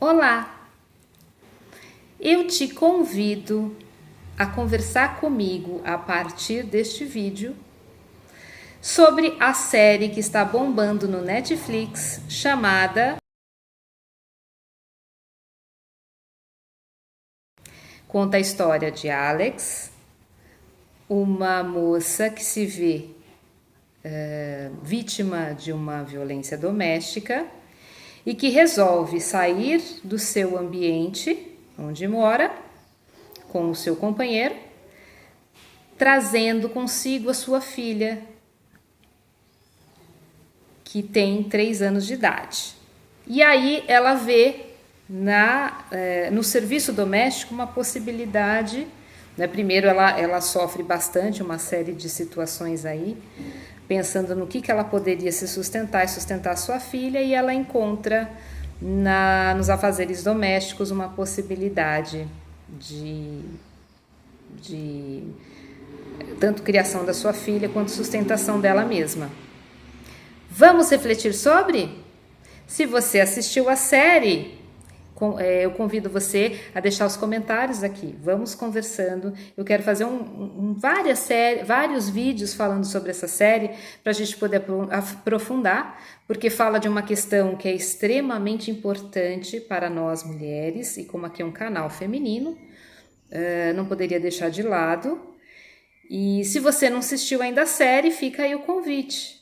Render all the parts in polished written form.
Olá! Eu te convido a conversar comigo a partir deste vídeo sobre a série que está bombando no Netflix chamada Conta a história de Alex, uma moça que se vê vítima de uma violência doméstica e que resolve sair do seu ambiente onde mora com o seu companheiro, trazendo consigo a sua filha, que tem 3 anos de idade. E aí ela vê no serviço doméstico uma possibilidade, né? Primeiro ela sofre bastante uma série de situações aí, pensando no que ela poderia se sustentar e sustentar sua filha, e ela encontra nos afazeres domésticos uma possibilidade de tanto criação da sua filha quanto sustentação dela mesma. Vamos refletir sobre? Se você assistiu a série, eu convido você a deixar os comentários aqui. Vamos conversando. Eu quero fazer vários vídeos falando sobre essa série para a gente poder aprofundar, porque fala de uma questão que é extremamente importante para nós mulheres, e como aqui é um canal feminino, não poderia deixar de lado. E se você não assistiu ainda a série, fica aí o convite.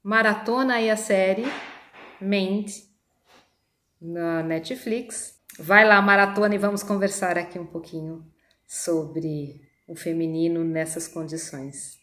Maratona aí a série Mandy na Netflix. Vai lá, maratona, e vamos conversar aqui um pouquinho sobre o feminino nessas condições.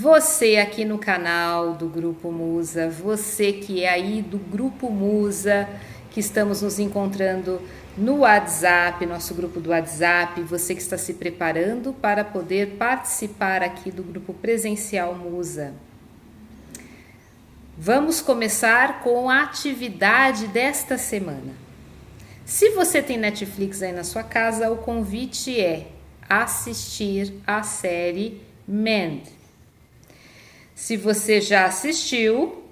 Você aqui no canal do Grupo Musa, você que é aí do Grupo Musa, que estamos nos encontrando no WhatsApp, nosso grupo do WhatsApp, você que está se preparando para poder participar aqui do grupo presencial Musa. Vamos começar com a atividade desta semana. Se você tem Netflix aí na sua casa, o convite é assistir a série Mandy. Se você já assistiu,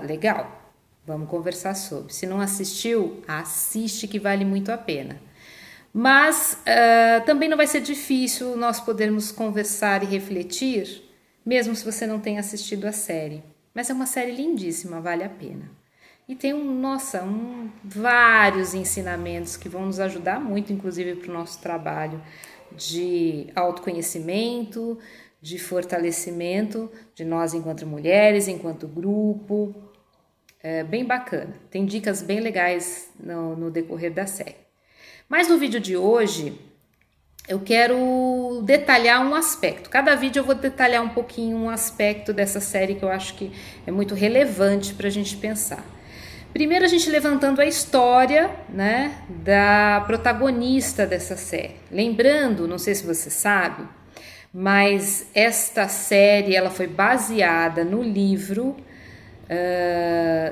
legal, vamos conversar sobre. Se não assistiu, assiste, que vale muito a pena. Mas também não vai ser difícil nós podermos conversar e refletir, mesmo se você não tenha assistido a série. Mas é uma série lindíssima, vale a pena. E tem vários ensinamentos que vão nos ajudar muito, inclusive para o nosso trabalho de autoconhecimento, de fortalecimento de nós enquanto mulheres, enquanto grupo. É bem bacana, tem dicas bem legais no decorrer da série. Mas no vídeo de hoje eu quero detalhar um aspecto. Cada vídeo eu vou detalhar um pouquinho um aspecto dessa série que eu acho que é muito relevante para a gente pensar. Primeiro, a gente levantando a história, né, da protagonista dessa série. Lembrando, não sei se você sabe, mas esta série ela foi baseada no livro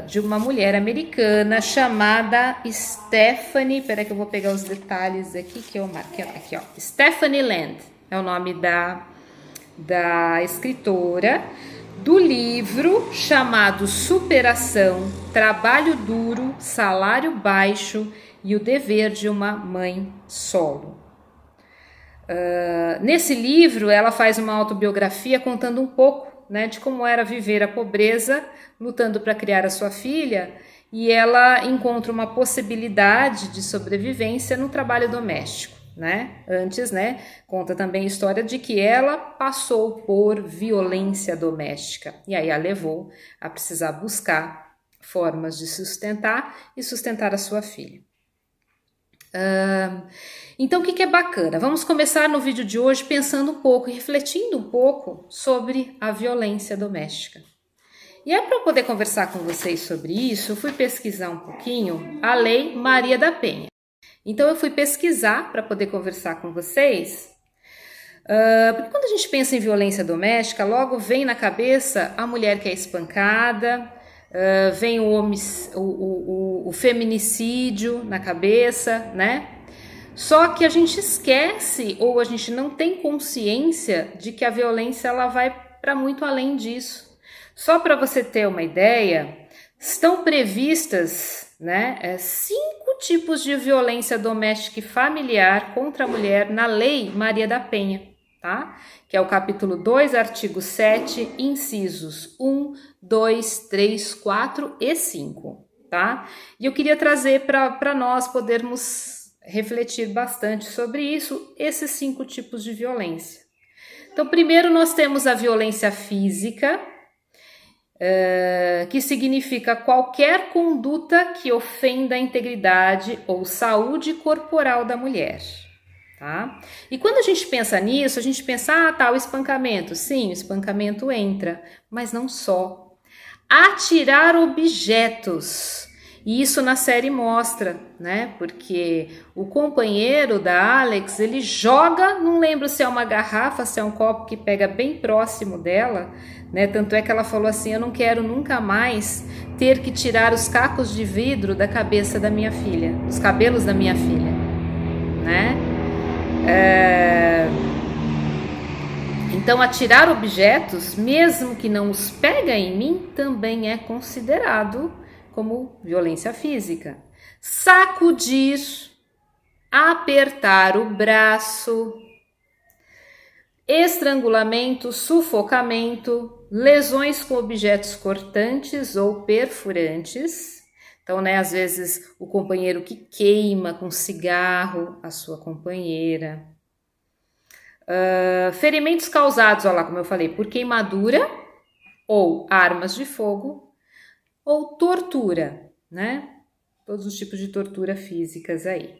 de uma mulher americana chamada Stephanie. Peraí que eu vou pegar os detalhes aqui que eu marquei. Aqui, ó. Stephanie Land é o nome da escritora, do livro chamado Superação, Trabalho Duro, Salário Baixo e o Dever de uma Mãe Solo. Nesse livro, ela faz uma autobiografia contando um pouco, né, de como era viver a pobreza, lutando para criar a sua filha, e ela encontra uma possibilidade de sobrevivência no trabalho doméstico. Né? Antes, né, conta também a história de que ela passou por violência doméstica e aí a levou a precisar buscar formas de sustentar e sustentar a sua filha. Então, o que é bacana? Vamos começar no vídeo de hoje pensando um pouco e refletindo um pouco sobre a violência doméstica. E para eu poder conversar com vocês sobre isso, eu fui pesquisar um pouquinho a Lei Maria da Penha. Então eu fui pesquisar para poder conversar com vocês, porque quando a gente pensa em violência doméstica, logo vem na cabeça a mulher que é espancada, vem o feminicídio na cabeça, né? Só que a gente esquece ou a gente não tem consciência de que a violência ela vai para muito além disso. Só para você ter uma ideia, estão previstas, né, 5 tipos de violência doméstica e familiar contra a mulher na Lei Maria da Penha, tá? Que é o capítulo 2, artigo 7, incisos 1, 2, 3, 4 e 5, tá? E eu queria trazer para nós podermos refletir bastante sobre isso, esses 5 tipos de violência. Então, primeiro nós temos a violência física, que significa qualquer conduta que ofenda a integridade ou saúde corporal da mulher, tá? E quando a gente pensa nisso, a gente pensa, o espancamento. Sim, o espancamento entra, mas não só. Atirar objetos. E isso na série mostra, né? Porque o companheiro da Alex, ele joga, não lembro se é uma garrafa, se é um copo que pega bem próximo dela, né? Tanto é que ela falou assim, eu não quero nunca mais ter que tirar os cacos de vidro da cabeça da minha filha, dos cabelos da minha filha, né? Então, atirar objetos, mesmo que não os pega em mim, também é considerado como violência física. Sacudir, apertar o braço, estrangulamento, sufocamento, lesões com objetos cortantes ou perfurantes. Então, né, às vezes o companheiro que queima com cigarro a sua companheira. Ferimentos causados, olha lá, como eu falei, por queimadura ou armas de fogo, ou tortura, né? Todos os tipos de tortura físicas aí.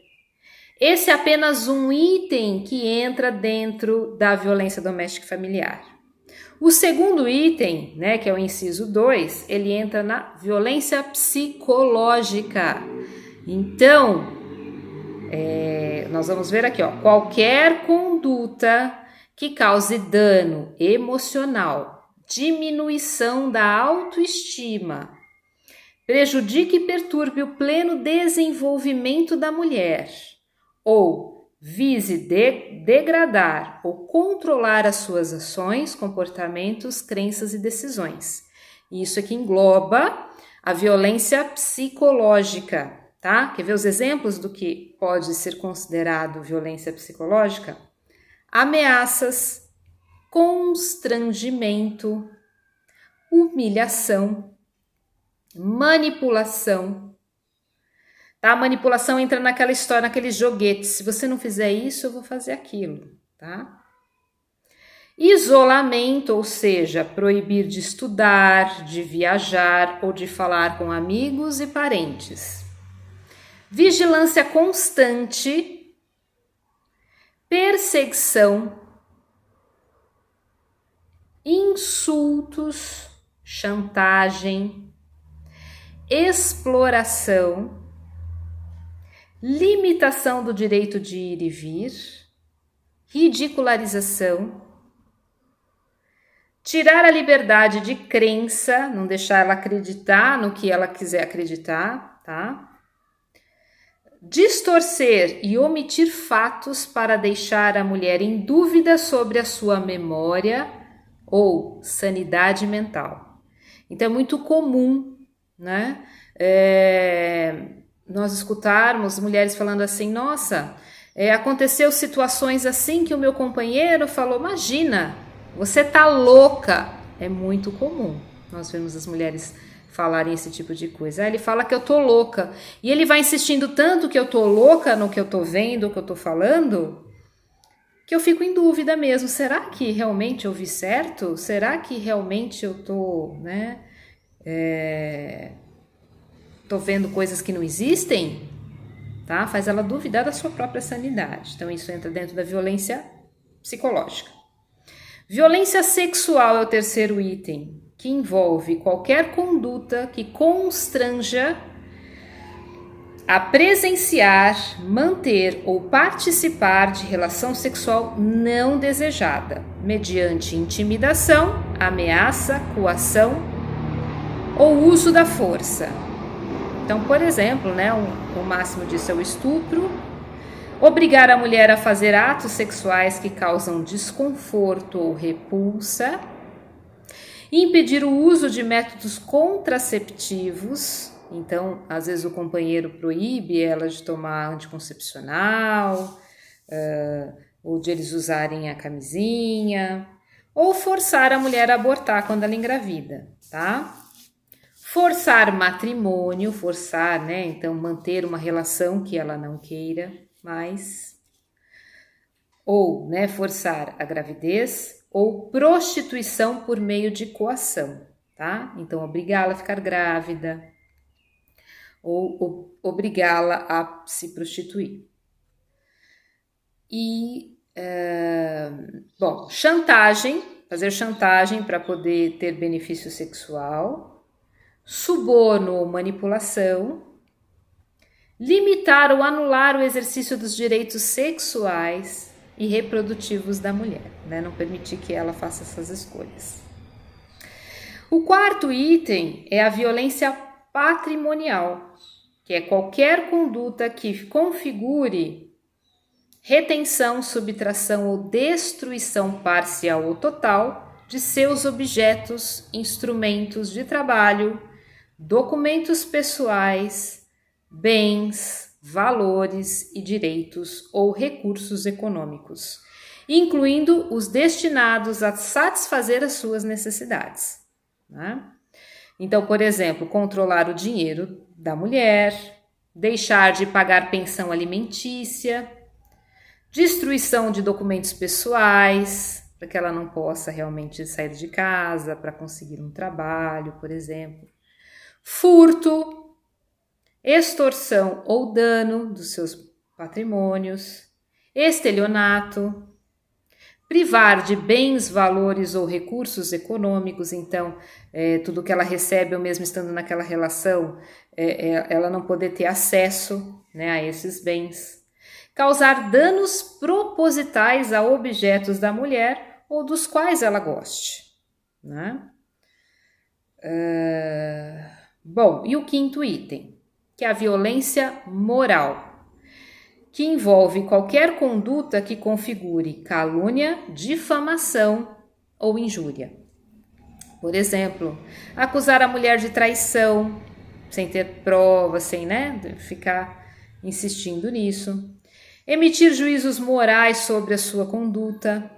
Esse é apenas um item que entra dentro da violência doméstica e familiar. O segundo item, né, que é o inciso 2, ele entra na violência psicológica. Então, nós vamos ver aqui, ó, qualquer conduta que cause dano emocional, diminuição da autoestima, prejudique e perturbe o pleno desenvolvimento da mulher, ou vise degradar ou controlar as suas ações, comportamentos, crenças e decisões. Isso aqui engloba a violência psicológica, tá? Quer ver os exemplos do que pode ser considerado violência psicológica? Ameaças, constrangimento, humilhação, manipulação. Tá? A manipulação entra naquela história, naqueles joguetes. Se você não fizer isso, eu vou fazer aquilo, tá? Isolamento, ou seja, proibir de estudar, de viajar ou de falar com amigos e parentes. Vigilância constante, perseguição, insultos, chantagem, exploração, limitação do direito de ir e vir, ridicularização, tirar a liberdade de crença, não deixar ela acreditar no que ela quiser acreditar, tá? Distorcer e omitir fatos para deixar a mulher em dúvida sobre a sua memória ou sanidade mental. Então é muito comum, né? Nós escutarmos mulheres falando assim, nossa, aconteceu situações assim que o meu companheiro falou, imagina, você tá louca. É muito comum nós vemos as mulheres falarem esse tipo de coisa. Ele fala que eu tô louca. E ele vai insistindo tanto que eu tô louca no que eu tô vendo, que eu tô falando, que eu fico em dúvida mesmo. Será que realmente eu vi certo? Será que realmente eu tô, né? Tô vendo coisas que não existem? Tá? Faz ela duvidar da sua própria sanidade. Então isso entra dentro da violência psicológica. Violência sexual é o terceiro item, que envolve qualquer conduta que constranja a presenciar, manter ou participar de relação sexual não desejada, mediante intimidação, ameaça, coação ou uso da força. Então, por exemplo, né, o máximo disso é o estupro, obrigar a mulher a fazer atos sexuais que causam desconforto ou repulsa, impedir o uso de métodos contraceptivos. Então, às vezes o companheiro proíbe ela de tomar anticoncepcional, ou de eles usarem a camisinha, ou forçar a mulher a abortar quando ela engravida, tá? Forçar matrimônio, forçar, né? Então, manter uma relação que ela não queira mais, ou, né, forçar a gravidez, ou prostituição por meio de coação, tá? Então, obrigá-la a ficar grávida, ou obrigá-la a se prostituir. E, chantagem, fazer chantagem para poder ter benefício sexual, suborno ou manipulação, limitar ou anular o exercício dos direitos sexuais e reprodutivos da mulher, né? Não permitir que ela faça essas escolhas. O quarto item é a violência patrimonial, que é qualquer conduta que configure retenção, subtração ou destruição parcial ou total de seus objetos, instrumentos de trabalho, documentos pessoais, bens, valores e direitos ou recursos econômicos, incluindo os destinados a satisfazer as suas necessidades, né? Então, por exemplo, controlar o dinheiro da mulher, deixar de pagar pensão alimentícia, destruição de documentos pessoais, para que ela não possa realmente sair de casa para conseguir um trabalho, por exemplo. Furto, extorsão ou dano dos seus patrimônios, estelionato, privar de bens, valores ou recursos econômicos. Então, tudo que ela recebe, ou mesmo estando naquela relação, ela não poder ter acesso, né, a esses bens. Causar danos propositais a objetos da mulher ou dos quais ela goste, né? E o quinto item, que é a violência moral, que envolve qualquer conduta que configure calúnia, difamação ou injúria. Por exemplo, acusar a mulher de traição, sem ter prova, sem, né, ficar insistindo nisso. Emitir juízos morais sobre a sua conduta.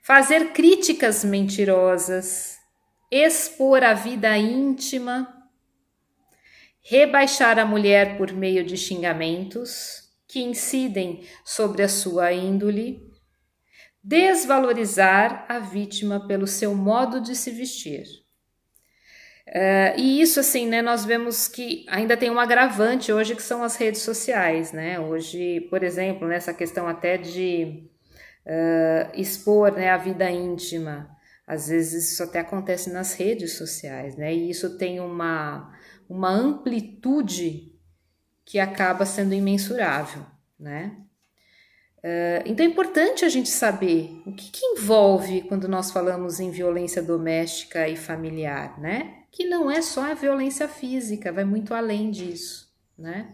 Fazer críticas mentirosas. Expor a vida íntima. Rebaixar a mulher por meio de xingamentos que incidem sobre a sua índole, desvalorizar a vítima pelo seu modo de se vestir. E isso, assim, né, nós vemos que ainda tem um agravante hoje, que são as redes sociais, né? Hoje, por exemplo, nessa questão até de expor, né, a vida íntima, às vezes isso até acontece nas redes sociais, né? E isso tem uma amplitude que acaba sendo imensurável, né? Então é importante a gente saber o que envolve quando nós falamos em violência doméstica e familiar, né? Que não é só a violência física, vai muito além disso, né?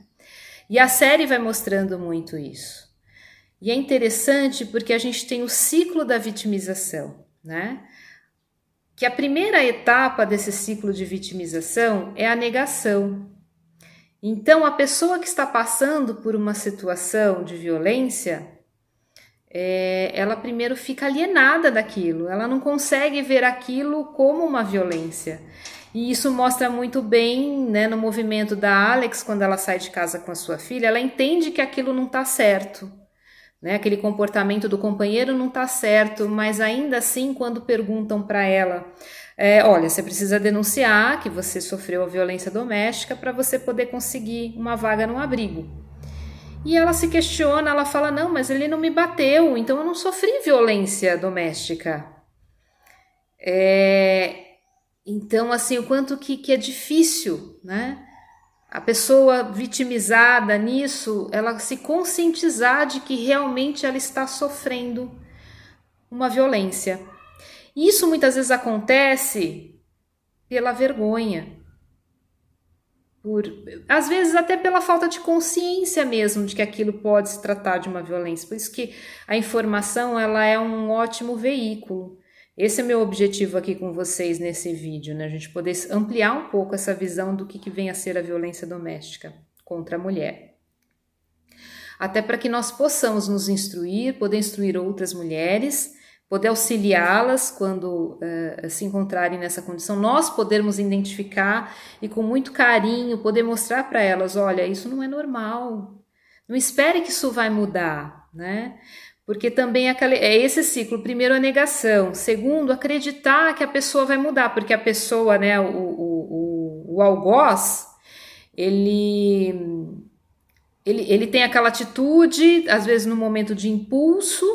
E a série vai mostrando muito isso. E é interessante porque a gente tem o ciclo da vitimização, né? Que a primeira etapa desse ciclo de vitimização é a negação. Então, a pessoa que está passando por uma situação de violência, ela primeiro fica alienada daquilo, ela não consegue ver aquilo como uma violência. E isso mostra muito bem, né, no movimento da Alex, quando ela sai de casa com a sua filha, ela entende que aquilo não está certo, né? Aquele comportamento do companheiro não está certo, mas ainda assim, quando perguntam para ela, olha, você precisa denunciar que você sofreu a violência doméstica para você poder conseguir uma vaga no abrigo. E ela se questiona, ela fala, não, mas ele não me bateu, então eu não sofri violência doméstica. Então, assim, o quanto que é difícil, né? a pessoa vitimizada nisso, ela se conscientizar de que realmente ela está sofrendo uma violência. E isso muitas vezes acontece pela vergonha, às vezes até pela falta de consciência mesmo de que aquilo pode se tratar de uma violência. Por isso que a informação ela é um ótimo veículo. Esse é meu objetivo aqui com vocês nesse vídeo, né? A gente poder ampliar um pouco essa visão do que vem a ser a violência doméstica contra a mulher. Até para que nós possamos nos instruir, poder instruir outras mulheres, poder auxiliá-las quando se encontrarem nessa condição, nós podermos identificar e com muito carinho poder mostrar para elas, olha, isso não é normal, não espere que isso vai mudar, né? Porque também é esse ciclo, primeiro a negação, segundo acreditar que a pessoa vai mudar, porque a pessoa, né, o algoz, ele tem aquela atitude, às vezes no momento de impulso,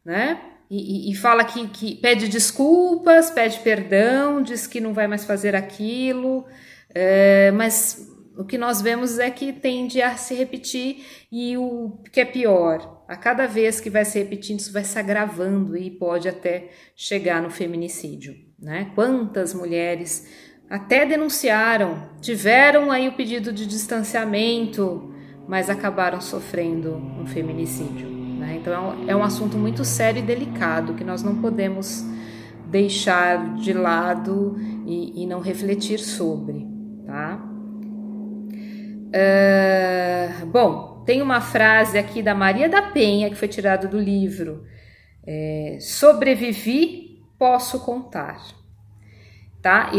né, e fala que pede desculpas, pede perdão, diz que não vai mais fazer aquilo, mas o que nós vemos é que tende a se repetir e o que é pior, a cada vez que vai se repetindo, isso vai se agravando e pode até chegar no feminicídio, né? Quantas mulheres até denunciaram, tiveram aí o pedido de distanciamento, mas acabaram sofrendo um feminicídio, né? Então é um assunto muito sério e delicado que nós não podemos deixar de lado e não refletir sobre, tá? Bom, tem uma frase aqui da Maria da Penha que foi tirada do livro Sobrevivi, Posso Contar, tá?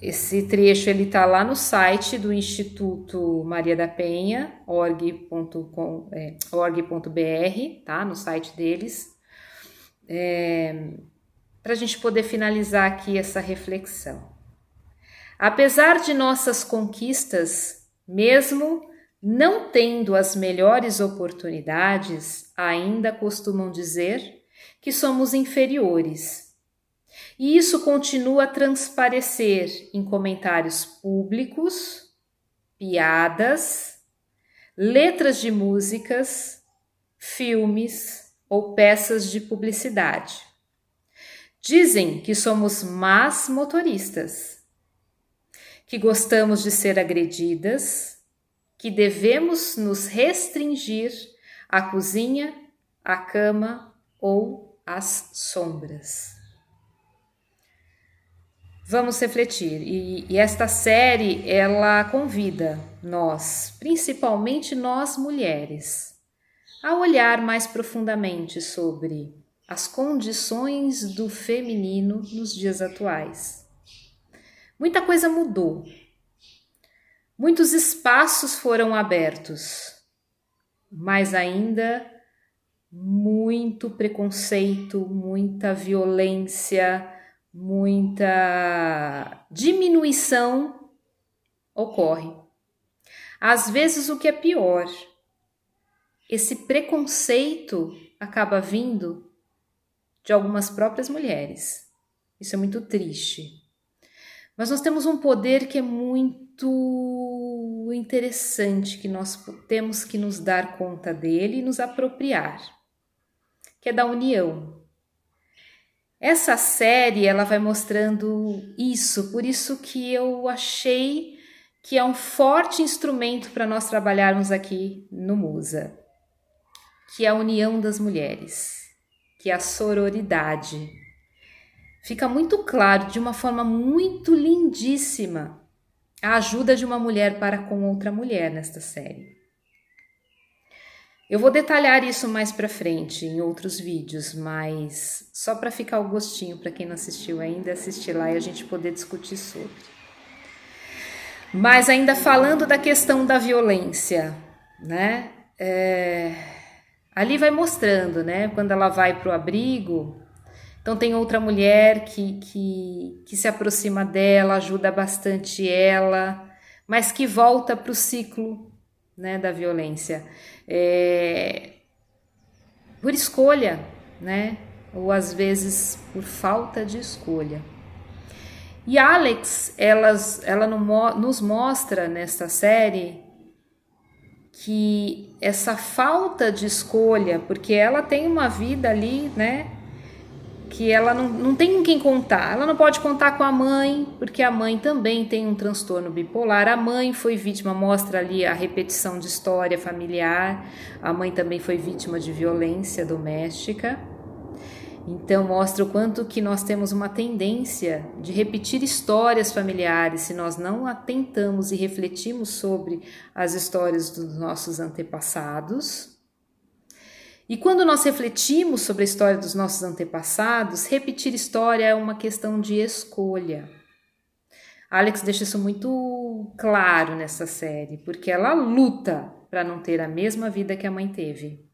Esse trecho ele tá lá no site do Instituto Maria da Penha, org.br, tá? No site deles, para a gente poder finalizar aqui essa reflexão. Apesar de nossas conquistas, mesmo não tendo as melhores oportunidades, ainda costumam dizer que somos inferiores. E isso continua a transparecer em comentários públicos, piadas, letras de músicas, filmes ou peças de publicidade. Dizem que somos más motoristas, que gostamos de ser agredidas, que devemos nos restringir à cozinha, à cama ou às sombras. Vamos refletir, e esta série, ela convida nós, principalmente nós mulheres, a olhar mais profundamente sobre as condições do feminino nos dias atuais. Muita coisa mudou, muitos espaços foram abertos, mas ainda muito preconceito, muita violência, muita diminuição ocorre. Às vezes o que é pior, esse preconceito acaba vindo de algumas próprias mulheres. Isso é muito triste. Mas nós temos um poder que é muito interessante, que nós temos que nos dar conta dele e nos apropriar, que é da união. Essa série, ela vai mostrando isso, por isso que eu achei que é um forte instrumento para nós trabalharmos aqui no Musa, que é a união das mulheres, que é a sororidade. Fica muito claro, de uma forma muito lindíssima, a ajuda de uma mulher para com outra mulher nesta série. Eu vou detalhar isso mais para frente em outros vídeos, mas só para ficar o gostinho para quem não assistiu ainda, assistir lá e a gente poder discutir sobre. Mas ainda falando da questão da violência, né? Ali vai mostrando, né? Quando ela vai para o abrigo, então tem outra mulher que se aproxima dela, ajuda bastante ela, mas que volta para o ciclo, né, da violência. Por escolha, né? Ou às vezes por falta de escolha. E Alex, ela nos mostra nesta série que essa falta de escolha, porque ela tem uma vida ali, né, que ela não tem com quem contar. Ela não pode contar com a mãe, porque a mãe também tem um transtorno bipolar. A mãe foi vítima, mostra ali a repetição de história familiar. A mãe também foi vítima de violência doméstica. Então mostra o quanto que nós temos uma tendência de repetir histórias familiares se nós não atentamos e refletimos sobre as histórias dos nossos antepassados. E quando nós refletimos sobre a história dos nossos antepassados, repetir história é uma questão de escolha. Alex deixa isso muito claro nessa série, porque ela luta para não ter a mesma vida que a mãe teve.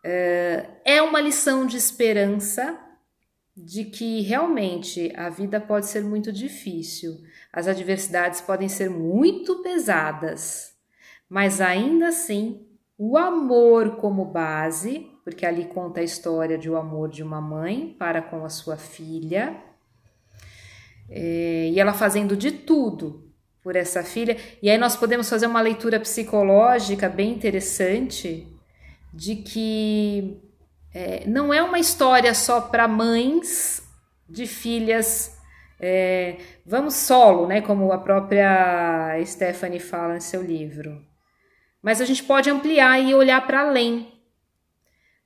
É uma lição de esperança de que realmente a vida pode ser muito difícil, as adversidades podem ser muito pesadas, mas ainda assim o amor como base, porque ali conta a história de o amor de uma mãe para com a sua filha, e ela fazendo de tudo por essa filha. E aí nós podemos fazer uma leitura psicológica bem interessante de que não é uma história só para mães de filhas, vamos solo, né, como a própria Stephanie fala em seu livro. Mas a gente pode ampliar e olhar para além.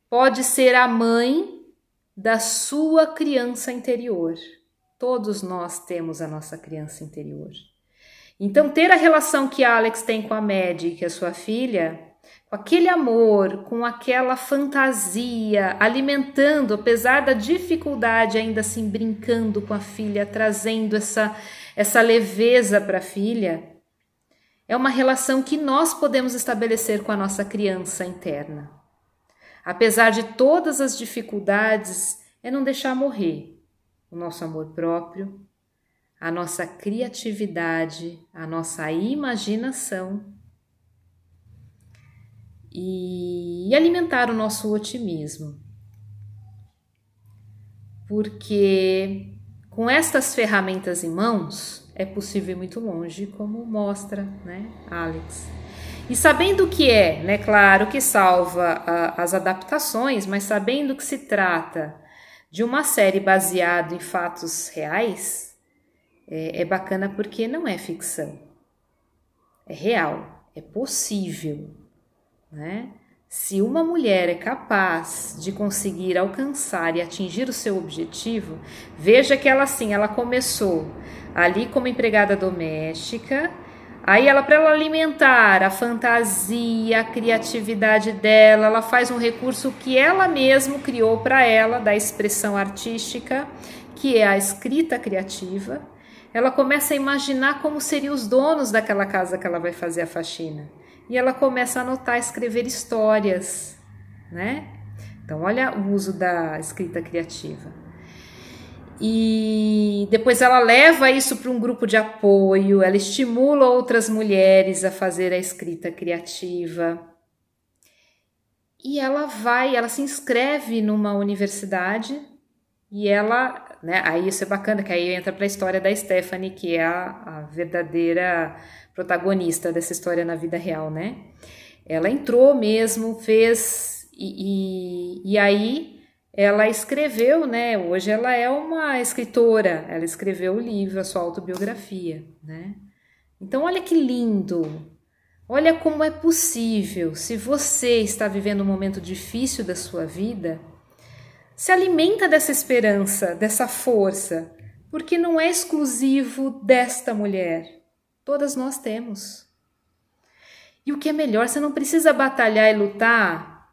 Pode ser a mãe da sua criança interior. Todos nós temos a nossa criança interior. Então, ter a relação que a Alex tem com a Maddie, que é sua filha, com aquele amor, com aquela fantasia, alimentando, apesar da dificuldade, ainda assim brincando com a filha, trazendo essa leveza para a filha, é uma relação que nós podemos estabelecer com a nossa criança interna. Apesar de todas as dificuldades, é não deixar morrer o nosso amor próprio, a nossa criatividade, a nossa imaginação e alimentar o nosso otimismo. Porque com estas ferramentas em mãos é possível ir muito longe, como mostra, né, Alex. E sabendo que né, claro que salva as adaptações, mas sabendo que se trata de uma série baseada em fatos reais, é bacana porque não é ficção, é real, é possível, né? Se uma mulher é capaz de conseguir alcançar e atingir o seu objetivo, veja que ela começou ali como empregada doméstica, aí para ela alimentar a fantasia, a criatividade dela, ela faz um recurso que ela mesma criou para ela, da expressão artística, que é a escrita criativa. Ela começa a imaginar como seriam os donos daquela casa que ela vai fazer a faxina. E ela começa a anotar, escrever histórias, né? Então, olha o uso da escrita criativa. E depois ela leva isso para um grupo de apoio, ela estimula outras mulheres a fazer a escrita criativa. E ela se inscreve numa universidade e ela, né, aí isso é bacana, que aí entra para a história da Stephanie, que é a verdadeira protagonista dessa história na vida real, né? Ela entrou mesmo, fez, e aí ela escreveu, né? Hoje ela é uma escritora, ela escreveu o livro, a sua autobiografia, né? Então, olha que lindo, olha como é possível, se você está vivendo um momento difícil da sua vida, se alimenta dessa esperança, dessa força, porque não é exclusivo desta mulher. Todas nós temos. E o que é melhor, você não precisa batalhar e lutar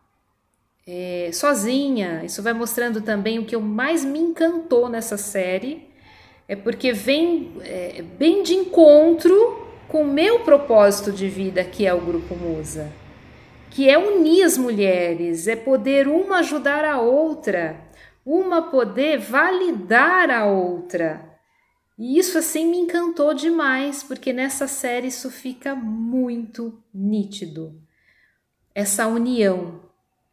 sozinha. Isso vai mostrando também o que mais me encantou nessa série, porque vem bem de encontro com o meu propósito de vida, que é o Grupo Musa, que é unir as mulheres, é poder uma ajudar a outra, uma poder validar a outra. E isso assim me encantou demais, porque nessa série isso fica muito nítido. Essa união,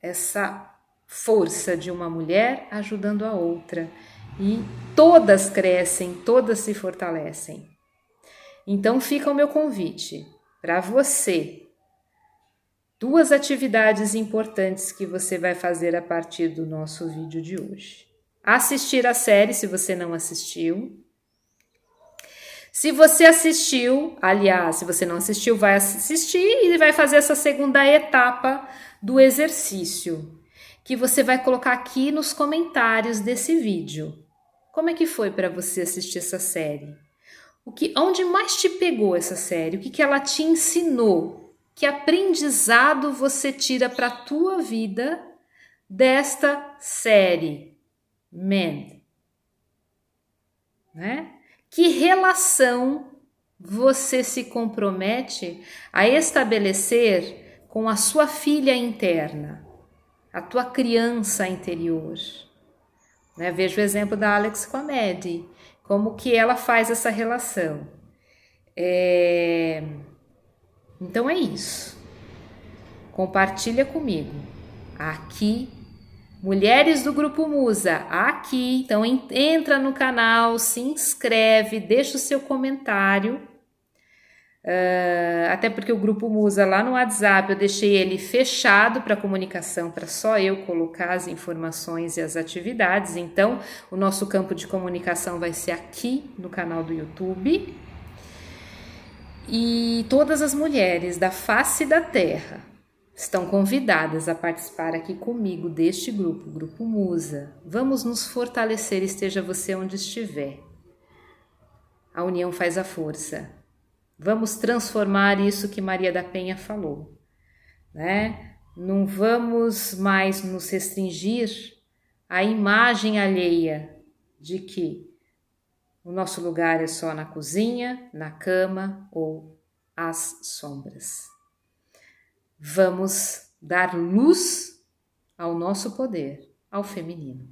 essa força de uma mulher ajudando a outra. e todas crescem, todas se fortalecem. Então fica o meu convite para você. 2 atividades importantes que você vai fazer a partir do nosso vídeo de hoje. Assistir a série, se você não assistiu. Se você assistiu, aliás, se você não assistiu, vai assistir e vai fazer essa segunda etapa do exercício, que você vai colocar aqui nos comentários desse vídeo. Como é que foi para você assistir essa série? Onde mais te pegou essa série? O que ela te ensinou? Que aprendizado você tira para a tua vida desta série? Man. Né? Que relação você se compromete a estabelecer com a sua filha interna, a tua criança interior? Né? Veja o exemplo da Alex com a Maddie, como que ela faz essa relação. Então é isso. Compartilha comigo. Aqui, Mulheres do Grupo Musa, aqui. Então entra no canal, se inscreve, deixa o seu comentário. Até porque o Grupo Musa lá no WhatsApp eu deixei ele fechado para comunicação, para só eu colocar as informações e as atividades. Então o nosso campo de comunicação vai ser aqui no canal do YouTube. E todas as mulheres da face da terra estão convidadas a participar aqui comigo deste grupo, Grupo Musa. Vamos nos fortalecer, esteja você onde estiver. A união faz a força. Vamos transformar isso que Maria da Penha falou, né? Não vamos mais nos restringir à imagem alheia de que o nosso lugar é só na cozinha, na cama ou às sombras. Vamos dar luz ao nosso poder, ao feminino.